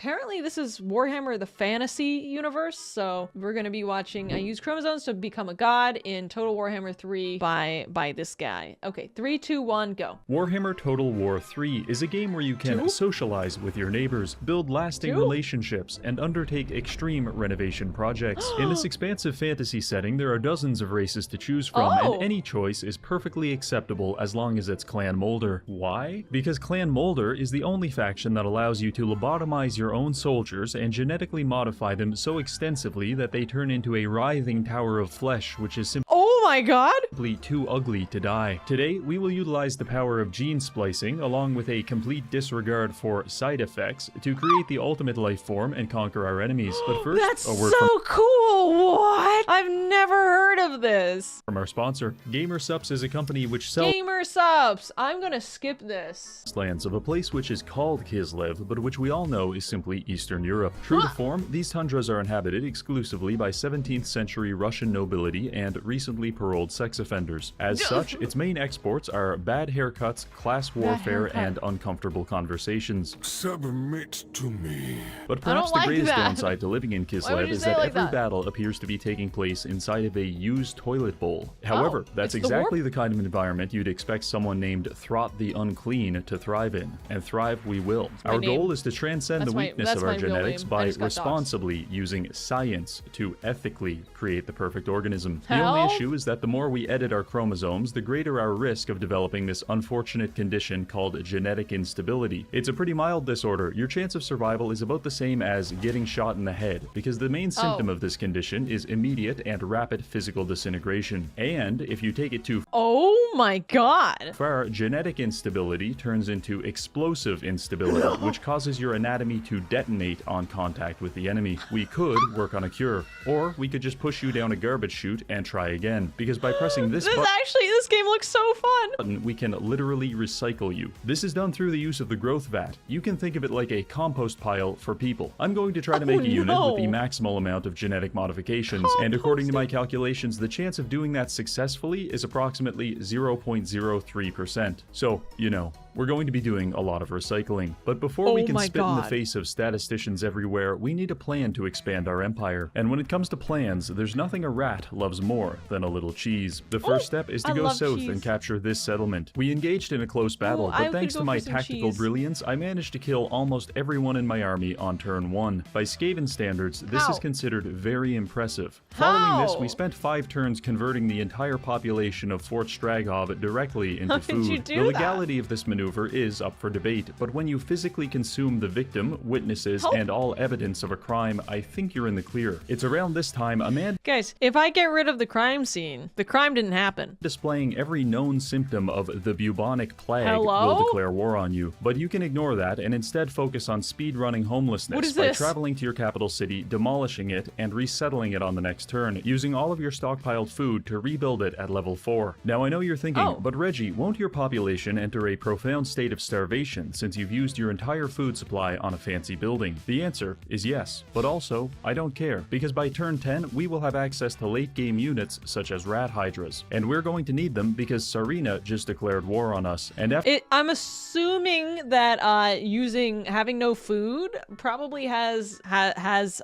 apparently this is Warhammer the fantasy universe, so we're gonna be watching I use chromosomes to become a god in Total Warhammer 3 by this guy. Okay, 3, 2, 1, go. Warhammer Total War 3 is a game where you can socialize with your neighbors, build lasting relationships, and undertake extreme renovation projects. In this expansive fantasy setting, there are dozens of races to choose from, and any choice is perfectly acceptable as long as it's Clan Moulder. Why? Because Clan Moulder is the only faction that allows you to lobotomize your own soldiers and genetically modify them so extensively that they turn into a writhing tower of flesh, which is oh my god! simply too ugly to die. Today, we will utilize the power of gene splicing, along with a complete disregard for side effects, to create the ultimate life form and conquer our enemies. But first, that's a word so cool! What? I've never heard of this. from our sponsor. GamerSupps is a company which sells GamerSupps! I'm gonna skip this. lands of a place which is called Kizlev, but which we all know is simply Eastern Europe. True to form, these tundras are inhabited exclusively by 17th century Russian nobility and recently paroled sex offenders. As such, its main exports are bad haircuts, class warfare, and uncomfortable conversations. Submit to me. But perhaps the like greatest that. downside to living in would Kizlev you is say that it like every that? battle appears to be taking place inside of a used toilet bowl. However, that's it's the exactly the kind of environment you'd expect someone named Throt the Unclean to thrive in, and thrive we will. Our name. goal is to transcend That's the my- weakness that's of our my real genetics name. I by just got doxxed. responsibly using science to ethically create the perfect organism. The only Hell? issue is that the more we edit our chromosomes, the greater our risk of developing this unfortunate condition called genetic instability. It's a pretty mild disorder. Your chance of survival is about the same as getting shot in the head, because the main symptom of this condition is immediate and rapid physical disintegration. And if you take it too Oh my god! far, genetic instability turns into explosive instability, which causes your anatomy to detonate on contact with the enemy. We could work on a cure, or we could just push you down a garbage chute and try again, because by pressing this This game looks so fun! button, we can literally recycle you. This is done through the use of the growth vat. You can think of it like a compost pile for people. I'm going to try to make a unit with the maximal amount of genetic modifications, and according to my calculations, the chance of doing that successfully is approximately 0.03%. So, you know, we're going to be doing a lot of recycling. But before we Oh can my spit in the God. face of statisticians everywhere, we need a plan to expand our empire. And when it comes to plans, there's nothing a rat loves more than a little cheese. The first step is to I go love south cheese. and capture this settlement. We engaged in a close battle, I but thanks could to go my for some tactical cheese. brilliance, I managed to kill almost everyone in my army on turn 1. By Skaven standards, this How? is considered very impressive. Following this, How? we spent 5 turns converting the entire population of Fort Stragov directly into How did food. you do The that? legality of this maneuver is up for debate, but when you physically consume the victim, witnesses, Help. and all evidence of a crime, I think you're in the clear. It's around this time a man Guys, if I get rid of the crime scene, the crime didn't happen. displaying every known symptom of the bubonic plague Hello? will declare war on you. But you can ignore that and instead focus on speedrunning homelessness What is by this? traveling to your capital city, demolishing it, and resettling it on the next turn, using all of your stockpiled food to rebuild it at level 4. Now I know you're thinking, Oh. but Reggie, won't your population enter a profound state of starvation since you've used your entire food supply on a fancy building? The answer is yes, but also, I don't care, because by turn 10, we will have access to late game units such as rat hydras, and we're going to need them because Sarina just declared war on us, and after I'm assuming that having no food probably has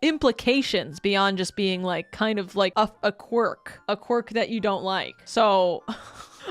implications beyond just being like kind of like a quirk that you don't like. So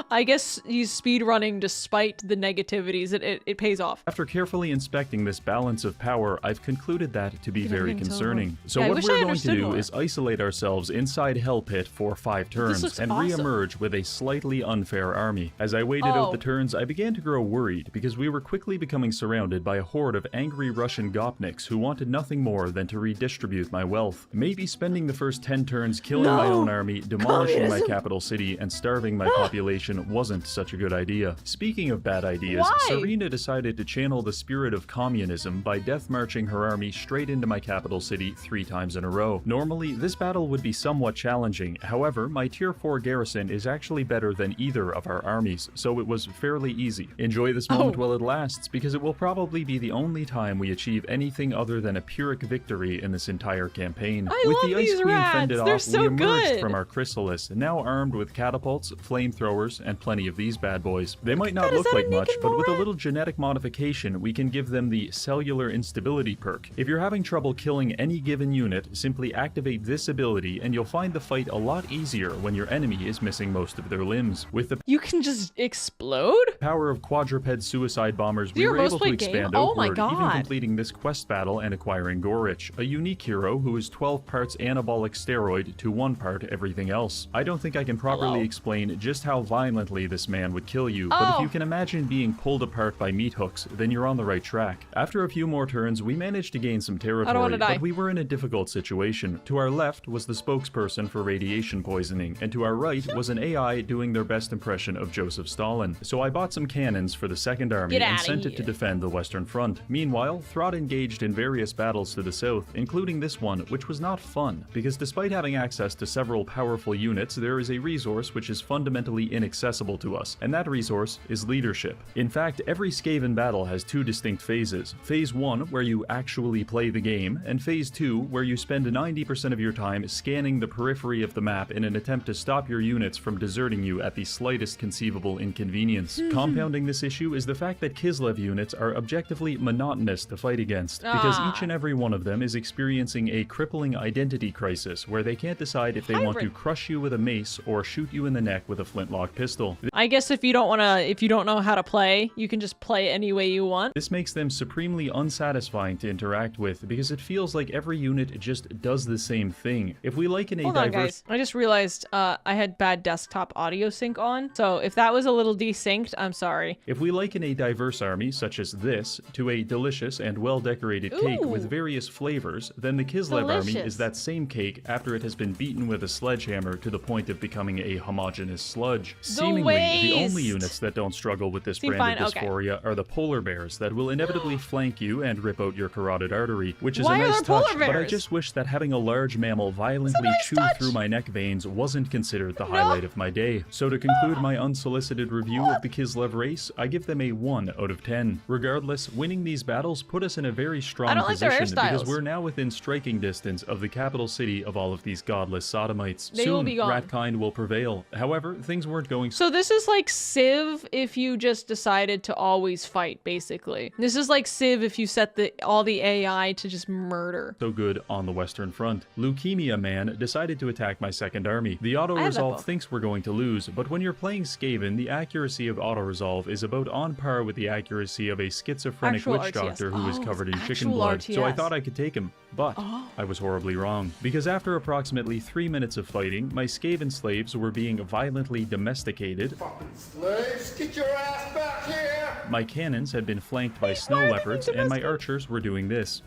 I guess he's speedrunning despite the negativities. It pays off. After carefully inspecting this balance of power, I've concluded that to be very everything's concerning. So Yeah, I what wish we're I going to understood do more. is isolate ourselves inside Hell Pit for 5 turns looks and awesome. re-emerge with a slightly unfair army. As I waited out the turns, I began to grow worried because we were quickly becoming surrounded by a horde of angry Russian gopniks who wanted nothing more than to redistribute my wealth. Maybe spending the first 10 turns killing my own army, demolishing my capital city, and starving my population wasn't such a good idea. Speaking of bad ideas, Why? Sarina decided to channel the spirit of communism by death marching her army straight into my capital city 3 times in a row. Normally, this battle would be somewhat challenging. However, my tier 4 garrison is actually better than either of our armies, so it was fairly easy. Enjoy this moment while it lasts, because it will probably be the only time we achieve anything other than a Pyrrhic victory in this entire campaign. I with love the Ice these Queen rats. fended They're off, so we emerged good. from our chrysalis, now armed with catapults, flamethrowers, Warriors, and plenty of these bad boys. They might not Is look that a like much, naked but with a Morat? little genetic modification, we can give them the cellular instability perk. If you're having trouble killing any given unit, simply activate this ability and you'll find the fight a lot easier when your enemy is missing most of their limbs. With the You can just explode? power of quadruped suicide bombers, we Your were most able to played game? expand Oh my outward, even God. completing this quest battle and acquiring Gorich, a unique hero who is 12 parts anabolic steroid to 1 part everything else. I don't think I can properly Hello. explain just how violently this man would kill you, but if Oh. you can imagine being pulled apart by meat hooks, then you're on the right track. After a few more turns, we managed to gain some territory, wanna die. but we were in a difficult situation. To our left was the spokesperson for radiation poisoning, and to our right was an AI doing their best impression of Joseph Stalin. So I bought some cannons for the Second Army Get and outta sent it to here. defend the Western Front. Meanwhile, Throt engaged in various battles to the south, including this one, which was not fun, because despite having access to several powerful units, there is a resource which is fundamentally inaccessible to us, and that resource is leadership. In fact, every Skaven battle has 2 distinct phases. Phase 1, where you actually play the game, and Phase 2, where you spend 90% of your time scanning the periphery of the map in an attempt to stop your units from deserting you at the slightest conceivable inconvenience. Compounding this issue is the fact that Kizlev units are objectively monotonous to fight against, because each and every one of them is experiencing a crippling identity crisis where they can't decide if they want to Hybrid. crush you with a mace or shoot you in the neck with a flintlock pistol. I guess if you don't know how to play, you can just play any way you want. This makes them supremely unsatisfying to interact with because it feels like every unit just does the same thing. If we liken a Hold on, diverse guys. I just realized I had bad desktop audio sync on, so if that was a little desynced, I'm sorry. If we liken a diverse army, such as this, to a delicious and well-decorated cake Ooh. with various flavors, then the Kizlev army Delicious. is that same cake after it has been beaten with a sledgehammer to the point of becoming a homogeneous sludge. Seemingly, the only waste. units that don't struggle with this Seem brand of fine, okay. dysphoria are the polar bears that will inevitably flank you and rip out your carotid artery, which is Why a are nice there polar touch, but I bears? just wish that having a large mammal violently nice chew touch. through my neck veins wasn't considered the highlight of my day. So to conclude my unsolicited review of the Kizlev race, I give them a 1 out of 10. Regardless, winning these battles put us in a very strong I don't like their position because hairstyles. we're now within striking distance of the capital city of all of these godless sodomites. They Soon, will be gone. Ratkind will prevail. However, things weren't going So this is like Civ if you just decided to always fight, basically. This is like Civ if you set all the AI to just murder. so good on the Western Front. Leukemia Man decided to attack my second army. The I have that auto-resolve book. thinks we're going to lose, but when you're playing Skaven, the accuracy of auto-resolve is about on par with the accuracy of a schizophrenic Actual witch RTS. doctor who is Oh, covered in chicken actual blood, so I RTS. thought I could take him. But I was horribly wrong. Because after approximately 3 minutes of fighting, my Skaven slaves were being violently domesticated, Slaves, get your ass back here! my cannons had been flanked by snow Why are they leopards, being and my domesticated? archers were doing this.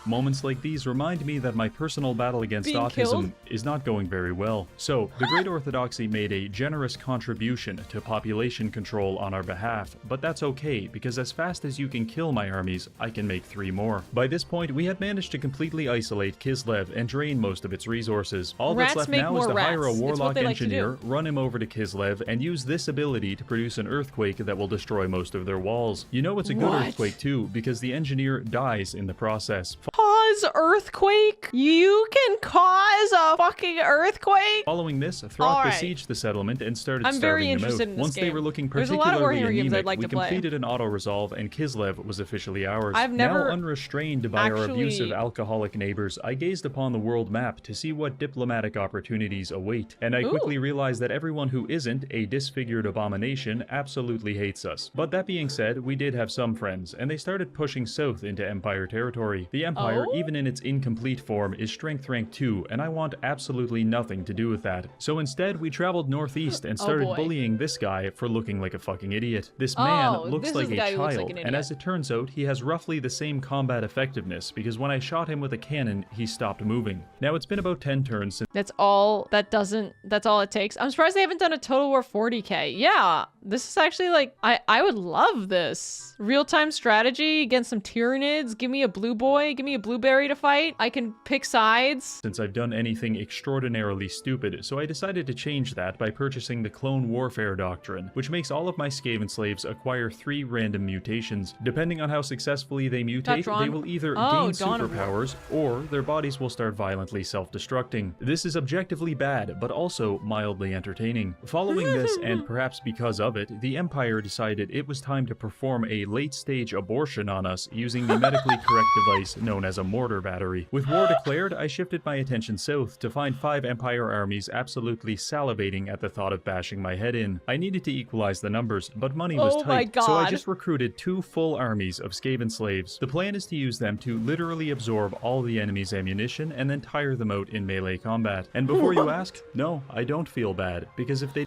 Moments like these remind me that my personal battle against Being autism killed? is not going very well. So, the Great Orthodoxy made a generous contribution to population control on our behalf, but that's okay, because as fast as you can kill my armies, I can make 3 more. By this point, we had managed to completely isolate Kizlev and drain most of its resources. All Rats that's left make now is more to hire a rats. It's what warlock they like to do. engineer, run him over to Kizlev, and use this ability to produce an earthquake that will destroy most of their walls. You know it's a good What? earthquake too, because the engineer dies in the process. Cause earthquake? You can cause a fucking earthquake? Following this, Throth Alright. besieged the settlement and started I'm very starving them interested out. in this Once they game. were looking There's a lot of particularly Warhammer games I'd anemic, like we to play. completed an auto-resolve and Kislev was officially ours. I've never now unrestrained by our abusive actually- alcoholic neighbors, I gazed upon the world map to see what diplomatic opportunities await, and I quickly realized that everyone who isn't a disfigured abomination absolutely hates us. But that being said, we did have some friends, and they started pushing south into Empire territory. The Empire, Oh? even in its incomplete form, is strength rank 2, and I want absolutely nothing to do with that. So instead, we traveled northeast and started boy. bullying this guy for looking like a fucking idiot. This man Oh, looks this like is the a guy who looks child, like an and idiot. as it turns out, he has roughly the same combat effectiveness, because when I shot him with a cannon, he stopped moving. Now, it's been about 10 turns since That's all it takes. I'm surprised they haven't done a Total War 40k. Yeah, This is actually like, I would love this. Real-time strategy against some Tyranids. Give me a blue boy. Give me a blueberry to fight. I can pick sides. Since I've done anything extraordinarily stupid, so I decided to change that by purchasing the Clone Warfare Doctrine, which makes all of my Skaven slaves acquire 3 random mutations. Depending on how successfully they mutate, they will either gain superpowers, or their bodies will start violently self-destructing. This is objectively bad, but also mildly entertaining. Following this, and perhaps because of it, the Empire decided it was time to perform a late-stage abortion on us using the medically correct device known as a mortar battery. With war declared, I shifted my attention south to find 5 Empire armies absolutely salivating at the thought of bashing my head in. I needed to equalize the numbers, but money was tight, so I just recruited 2 full armies of Skaven slaves. The plan is to use them to literally absorb all the enemy's ammunition and then tire them out in melee combat. And before you ask, no, I don't feel bad, because if they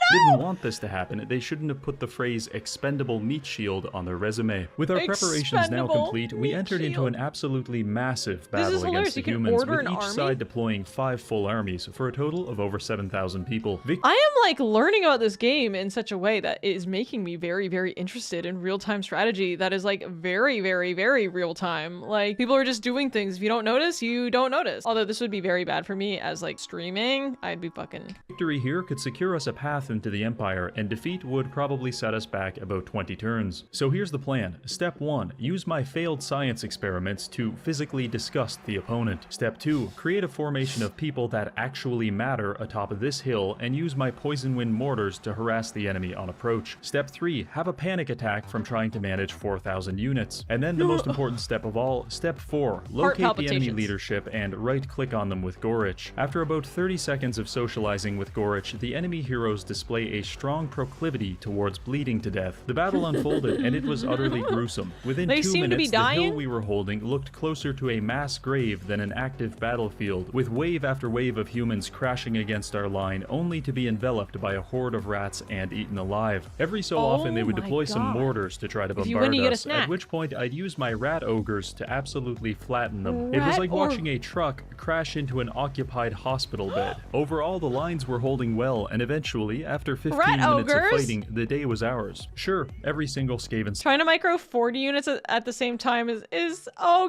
didn't want this to happen, they shouldn't have put the phrase expendable meat shield on their resume. With our preparations now complete, we entered into an absolutely massive battle against the humans, with each side deploying 5 full armies for a total of over 7,000 people. I am like learning about this game in such a way that is making me very, very interested in real-time strategy that is like very, very, very real-time. Like, people are just doing things. If you don't notice, you don't notice. Although this would be very bad for me as like streaming. I'd be fucking... Victory here could secure us a path into the Empire, and defeat would probably set us back about 20 turns. So here's the plan. Step 1. Use my failed science experiments to physically disgust the opponent. Step 2. Create a formation of people that actually matter atop of this hill and use my poison wind mortars to harass the enemy on approach. Step 3. Have a panic attack from trying to manage 4,000 units. And then the most important step of all, Step 4. Locate the enemy leadership and right-click on them with Gorich. After about 30 seconds of socializing with Gorich, the enemy heroes display a strong proclivity towards bleeding to death. The battle unfolded, and it was utterly gruesome. Within 2 minutes, the hill we were holding looked closer to a mass grave than an active battlefield, with wave after wave of humans crashing against our line, only to be enveloped by a horde of rats and eaten alive. Every so often, they would deploy some mortars to try to bombard us, at which point I'd use my rat ogres to absolutely flatten them. It was like watching a truck crash into an occupied hospital bed. Overall, the lines were holding well, and eventually, after 15 minutes of fighting, the day was ours. Sure, every single Skaven... Trying to micro 40 units at the same time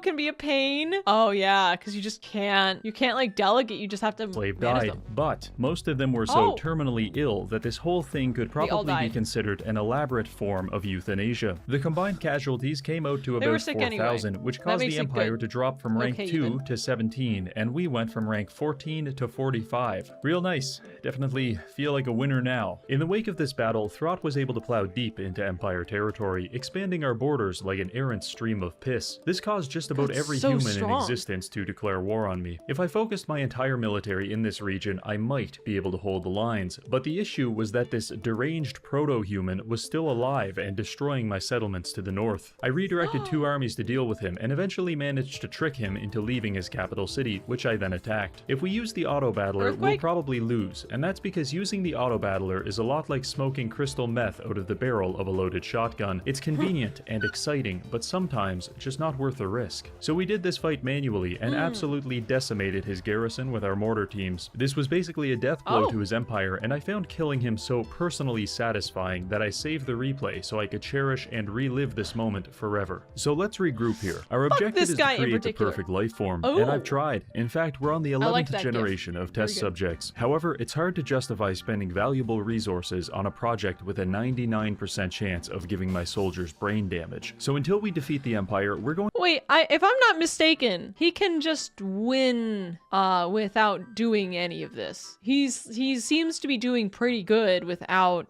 can be a pain. Oh yeah, because you just can't. You can't like delegate, you just have to slave died. Them. But most of them were so terminally ill that this whole thing could probably be considered an elaborate form of euthanasia. The combined casualties came out to about 4,000, which caused the Empire to drop from rank 2 to 17, and we went from rank 14 to 45. Real nice. Definitely feel like a winner now. In the wake of this battle, Throt was able to plow deep into Empire territory, expanding our borders like an errant stream of piss. This caused just about every human in existence to declare war on me. If I focused my entire military in this region, I might be able to hold the lines, but the issue was that this deranged proto-human was still alive and destroying my settlements to the north. I redirected 2 armies to deal with him and eventually managed to trick him into leaving his capital city, which I then attacked. If we use the auto-battler, we'll probably lose, and that's because using the auto-battler is a lot like smoking crystal meth out of the barrel of a loaded shotgun. It's convenient and exciting, but sometimes just not worth the risk. So we did this fight manually and absolutely decimated his garrison with our mortar teams. This was basically a death blow to his empire, and I found killing him so personally satisfying that I saved the replay so I could cherish and relive this moment forever. So let's regroup here. Our objective is to create the perfect life form, and I've tried. In fact, we're on the 11th generation of test subjects. However, it's hard to justify spending valuable resources on a project with a 99% chance of giving my soldiers brain damage. So until we defeat the Empire, we're going... Wait, if I'm not mistaken, he can just win without doing any of this. He seems to be doing pretty good without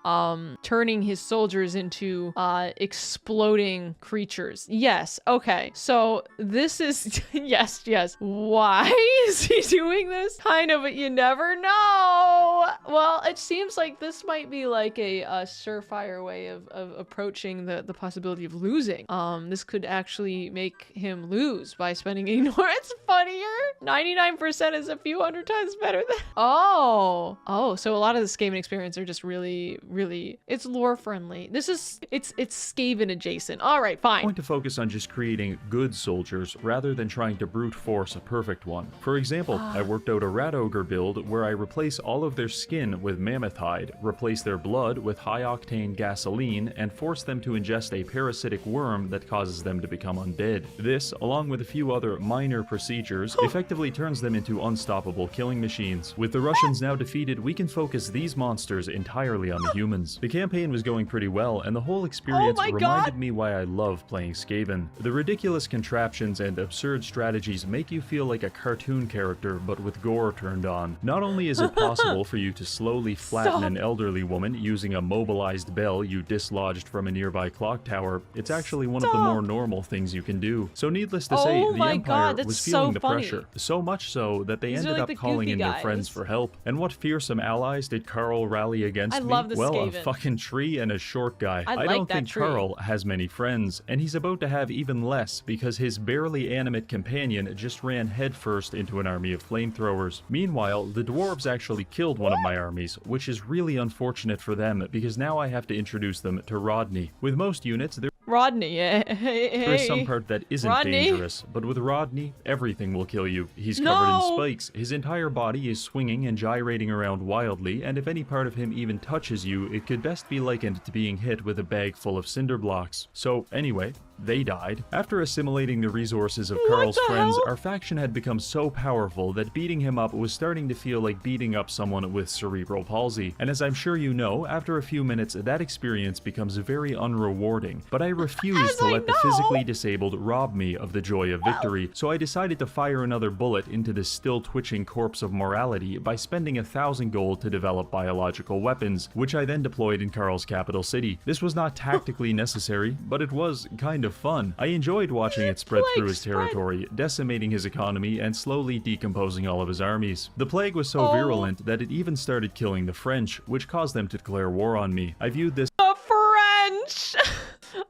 turning his soldiers into exploding creatures. Yes, okay. So this is... yes. Why is he doing this? Kind of, but you never know. Well, it seems like this might be like a surefire way of approaching the possibility of losing. This could actually make him lose by spending it's fun out here. 99% is a few hundred times better than. Oh, so a lot of the Skaven experience are just really, it's lore friendly. It's Skaven adjacent. All right, fine. Point to focus on just creating good soldiers rather than trying to brute force a perfect one. For example, I worked out a rat ogre build where I replace all of their skin with mammoth hide, replace their blood with high octane gasoline, and force them to ingest a parasitic worm that causes them to become undead. This, along with a few other minor procedures, effectively turns them into unstoppable killing machines. With the Russians now defeated, we can focus these monsters entirely on the humans. The campaign was going pretty well, and the whole experience reminded me why I love playing Skaven. The ridiculous contraptions and absurd strategies make you feel like a cartoon character, but with gore turned on. Not only is it possible for you to slowly flatten an elderly woman using a mobilized bell you dislodged from a nearby clock tower, it's actually one of the more normal things you can do. So needless to say, the Empire was feeling the pressure. So much so that they ended up calling in their friends for help. And what fearsome allies did Carl rally against me? Well, a fucking tree and a short guy. I don't think Carl has many friends, and he's about to have even less because his barely animate companion just ran headfirst into an army of flamethrowers. Meanwhile, the dwarves actually killed one of my armies, which is really unfortunate for them because now I have to introduce them to Rodney. With most units, Rodney, there is some part that isn't dangerous, but with Rodney, everything will kill you. He's covered in spikes, his entire body is swinging and gyrating around wildly, and if any part of him even touches you, it could best be likened to being hit with a bag full of cinder blocks. So anyway, they died. After assimilating the resources of Carl's friends, our faction had become so powerful that beating him up was starting to feel like beating up someone with cerebral palsy. And as I'm sure you know, after a few minutes, that experience becomes very unrewarding. But I refused to let the physically disabled rob me of the joy of victory, so I decided to fire another bullet into this still twitching corpse of morality by spending 1,000 gold to develop biological weapons, which I then deployed in Carl's capital city. This was not tactically necessary, but it was kind of fun. I enjoyed watching it spread through his territory, decimating his economy and slowly decomposing all of his armies. The plague was so virulent that it even started killing the French, which caused them to declare war on me. I viewed this— The French!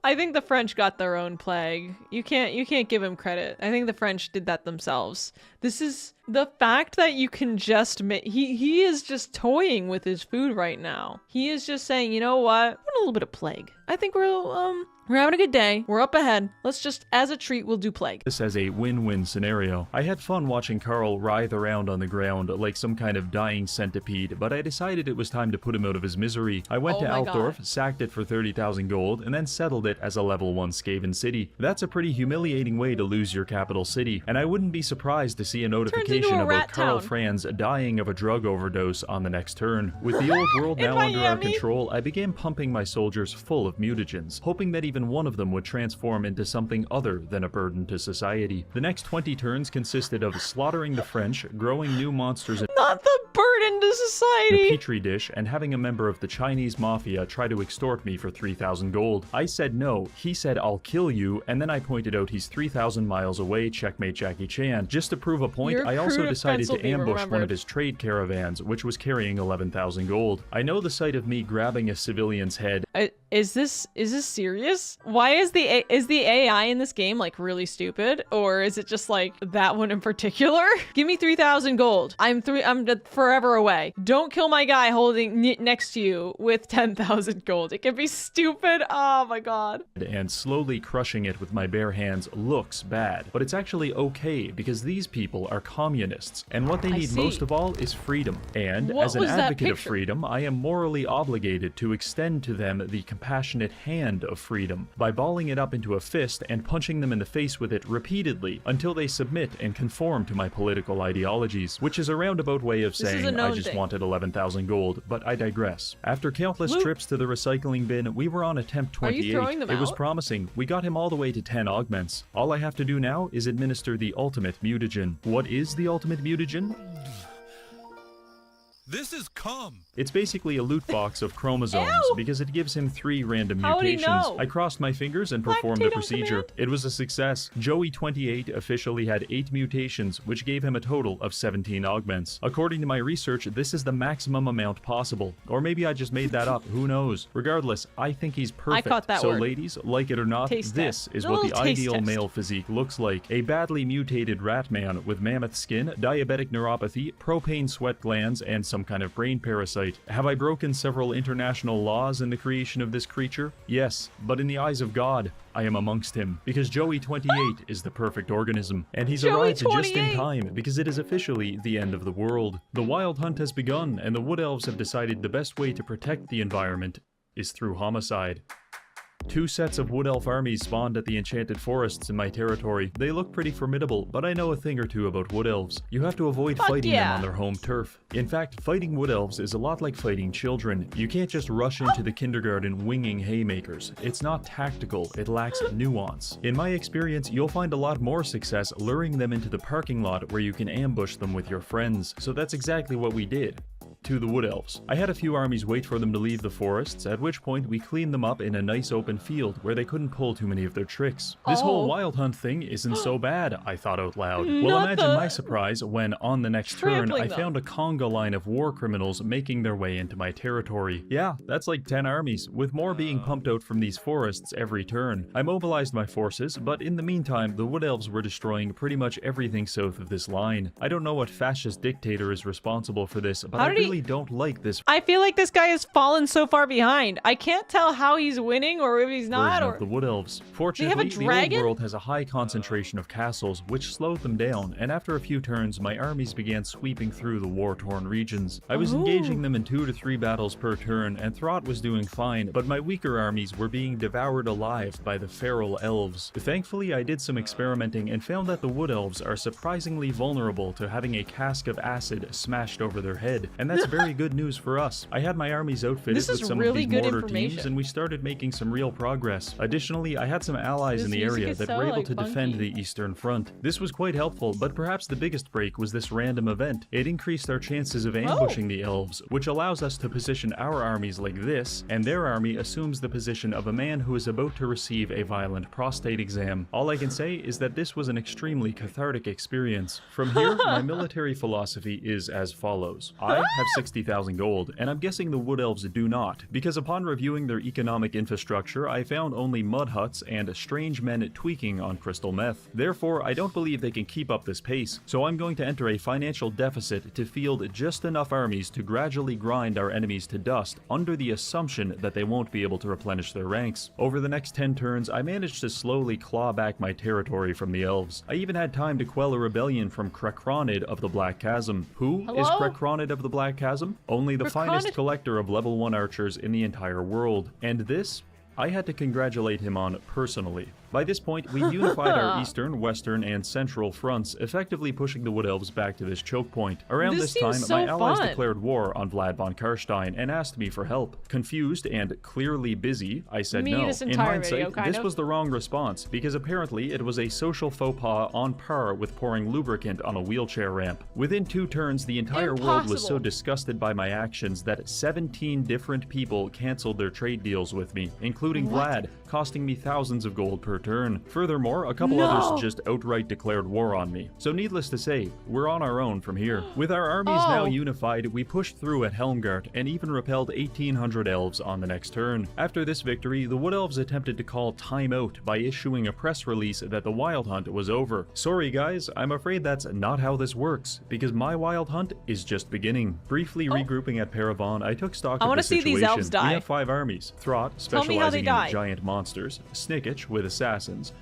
I think the French got their own plague. You can't give him credit. I think the French did that themselves. This is the fact that you can just make— he is just toying with his food right now. He is just saying, you know what? I want a little bit of plague. I think we're having a good day. We're up ahead. Let's just, as a treat, we'll do plague. This as a win-win scenario. I had fun watching Carl writhe around on the ground like some kind of dying centipede, but I decided it was time to put him out of his misery. I went to Altdorf, sacked it for 30,000 gold, and then settled it as a level 1 Skaven city. That's a pretty humiliating way to lose your capital city, and I wouldn't be surprised to see a notification about Karl Franz dying of a drug overdose on the next turn. With the old world now under our control, I began pumping my soldiers full of mutagens, hoping that even one of them would transform into something other than a burden to society. The next 20 turns consisted of slaughtering the French, growing new monsters— Not the burden to society! —a petri dish, and having a member of the Chinese mafia try to extort me for 3,000 gold. I said no, he said I'll kill you, and then I pointed out he's 3,000 miles away, checkmate Jackie Chan. Just to prove a point, I also decided to ambush one of his trade caravans, which was carrying 11,000 gold. I know the sight of me grabbing a civilian's head— Is this serious? Why is the AI in this game like really stupid, or is it just like that one in particular? Give me 3,000 gold. I'm forever away. Don't kill my guy holding next to you with 10,000 gold. It can be stupid. Oh my god. And slowly crushing it with my bare hands looks bad, but it's actually okay because these people are communists, and what they need most of all is freedom. And as an advocate of freedom, I am morally obligated to extend to them the compassionate hand of freedom by balling it up into a fist and punching them in the face with it repeatedly until they submit and conform to my political ideologies, which is a roundabout way of saying I just wanted 11,000 gold, but I digress. After countless trips to the recycling bin, we were on attempt 28. It was promising. We got him all the way to 10 augments. All I have to do now is administer the ultimate mutagen. What is the ultimate mutagen? This is cum. It's basically a loot box of chromosomes Ew! because it gives him 3 random How would he mutations. know? I crossed my fingers and performed the Lactate on procedure. command? It was a success. Joey 28 officially had 8 mutations, which gave him a total of 17 augments. According to my research, this is the maximum amount possible. Or maybe I just made that up, who knows? Regardless, I think he's perfect. caught that so word. ladies, like it or not, Taste this test. is A what the little taste ideal test. male physique looks like. A badly mutated rat man with mammoth skin, diabetic neuropathy, propane sweat glands, and some kind of brain parasite. Have I broken several international laws in the creation of this creature? Yes, but in the eyes of God, I am amongst him, because Joey 28 is the perfect organism, and he's Joey arrived just in 28. time, because it is officially the end of the world. The wild hunt has begun, and the wood elves have decided the best way to protect the environment is through homicide. 2 sets of wood elf armies spawned at the enchanted forests in my territory. They look pretty formidable, but I know a thing or two about wood elves. You have to avoid fighting them on their home turf. In fact, fighting wood elves is a lot like fighting children. You can't just rush into the kindergarten winging haymakers. It's not tactical, it lacks nuance. In my experience, you'll find a lot more success luring them into the parking lot where you can ambush them with your friends. So that's exactly what we did to the wood elves. I had a few armies wait for them to leave the forests, at which point we cleaned them up in a nice open field where they couldn't pull too many of their tricks. This whole wild hunt thing isn't so bad, I thought out loud. Well, Not imagine the my surprise when, on the next turn, trampling I them. found a conga line of war criminals making their way into my territory. Yeah, that's like 10 armies, with more being pumped out from these forests every turn. I mobilized my forces, but in the meantime, the wood elves were destroying pretty much everything south of this line. I don't know what fascist dictator is responsible for this, but How I did he- really don't like this I feel like this guy has fallen so far behind. I can't tell how he's winning or if he's not. version Or of the wood elves. have a Fortunately, the old dragon? world has a high concentration of castles, which slowed them down, and after a few turns, my armies began sweeping through the war-torn regions. I was engaging them in 2 to 3 battles per turn, and Throt was doing fine, but my weaker armies were being devoured alive by the feral elves. Thankfully, I did some experimenting and found that the wood elves are surprisingly vulnerable to having a cask of acid smashed over their head, and that's very good news for us. I had my armies outfitted This with is some really of good these mortar information. teams, and we started making some real progress. Additionally, I had some allies This in the music area is that so, were able like, to defend funky. the Eastern Front. This was quite helpful, but perhaps the biggest break was this random event. It increased our chances of ambushing the elves, which allows us to position our armies like this, and their army assumes the position of a man who is about to receive a violent prostate exam. All I can say is that this was an extremely cathartic experience. From here, my military philosophy is as follows. I have 60,000 gold, and I'm guessing the wood elves do not, because upon reviewing their economic infrastructure, I found only mud huts and strange men tweaking on crystal meth. Therefore, I don't believe they can keep up this pace, so I'm going to enter a financial deficit to field just enough armies to gradually grind our enemies to dust under the assumption that they won't be able to replenish their ranks. Over the next 10 turns, I managed to slowly claw back my territory from the elves. I even had time to quell a rebellion from Krekronid of the Black Chasm. Who is Hello? Krekronid of the Black Chasm? Only the finest Krekronid? collector of level 1 archers in the entire world. And this, I had to congratulate him on personally. By this point, we'd unified our eastern, western, and central fronts, effectively pushing the wood elves back to this choke point. Around This this time, seems my so allies fun. declared war on Vlad von Karstein and asked me for help. Confused and clearly busy, I said Me no. this In entire hindsight, video, kind this of. was the wrong response, because apparently it was a social faux pas on par with pouring lubricant on a wheelchair ramp. Within 2 turns, the entire world was so Impossible. disgusted by my actions that 17 different people canceled their trade deals with me, including Vlad, costing me thousands of gold per turn. Furthermore, a couple others just outright declared war on me. So needless to say, we're on our own from here. With our armies now unified, we pushed through at Helmgart and even repelled 1,800 elves on the next turn. After this victory, the wood elves attempted to call time out by issuing a press release that the wild hunt was over. Sorry guys, I'm afraid that's not how this works, because my wild hunt is just beginning. Briefly regrouping at Paravon, I took stock of wanna the see situation. these elves die. We have 5 armies. Throt, Tell me how they specializing die. in giant monsters. Snickich with assassins.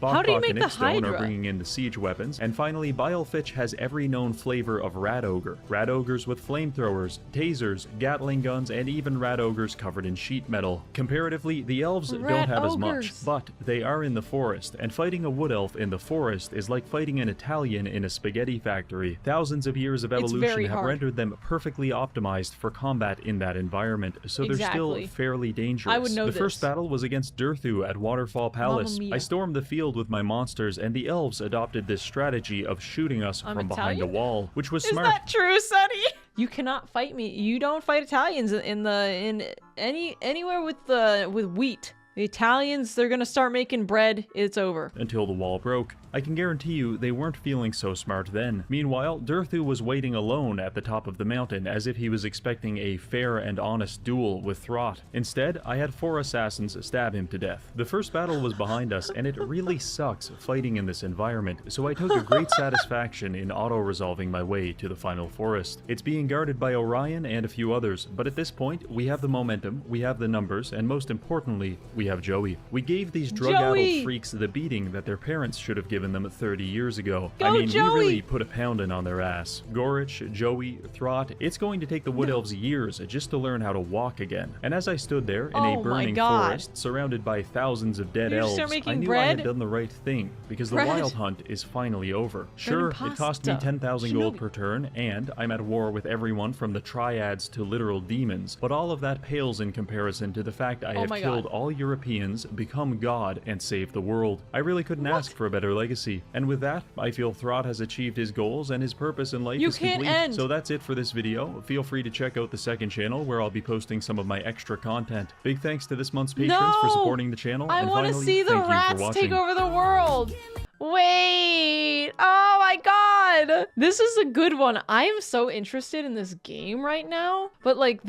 How do you Bokbok make and the Ixstone are Hydra? bringing in the siege weapons. And finally, Bilefitch has every known flavor of rat ogre. Rat ogres with flamethrowers, tasers, Gatling guns, and even rat ogres covered in sheet metal. Comparatively, the elves Rat don't have as much, ogres. but they are in the forest, and fighting a wood elf in the forest is like fighting an Italian in a spaghetti factory. Thousands of years of evolution very have hard. rendered them perfectly optimized for combat in that environment, so they're still Exactly. fairly dangerous. I would know the this. first battle was against Durthu at Waterfall Palace. mia. I stormed the field with my monsters, and the elves adopted this strategy of shooting us I'm from behind a Italian? wall, which was Is smart. that true, Sonny? You cannot fight me. You don't fight Italians in anywhere with wheat. The Italians, they're gonna start making bread. It's over. Until the wall broke. I can guarantee you they weren't feeling so smart then. Meanwhile, Durthu was waiting alone at the top of the mountain as if he was expecting a fair and honest duel with Throt. Instead, I had 4 assassins stab him to death. The first battle was behind us, and it really sucks fighting in this environment, so I took a great satisfaction in auto-resolving my way to the final forest. It's being guarded by Orion and a few others, but at this point, we have the momentum, we have the numbers, and most importantly, we have Joey. We gave these drug-addled freaks the beating that their parents should have given them 30 years ago. Go, I mean, Joey! we really put a pounding on their ass. Gorich, Joey, Throt, it's going to take the Wood Elves years just to learn how to walk again. And as I stood there in a burning forest, surrounded by thousands of dead elves, I knew I had done the right thing, because the wild hunt is finally over. Sure, it cost me 10,000 gold per turn, and I'm at war with everyone from the triads to literal demons, but all of that pales in comparison to the fact I have killed all Europeans, become God, and saved the world. I really couldn't ask for a better legacy. And with that, I feel Throt has achieved his goals and his purpose in life is complete. So that's it for this video. Feel free to check out the second channel where I'll be posting some of my extra content. Big thanks to this month's patrons for supporting the channel. I want to see the rats take over the world. Wait! Oh my god! This is a good one. I am so interested in this game right now, but like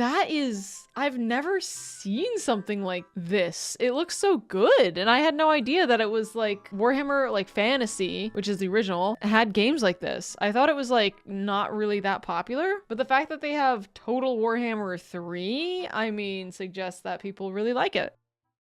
I've never seen something like this. It looks so good, and I had no idea that it was like Warhammer like Fantasy, which is the original, had games like this. I thought it was like not really that popular, but the fact that they have Total Warhammer 3, I mean, suggests that people really like it.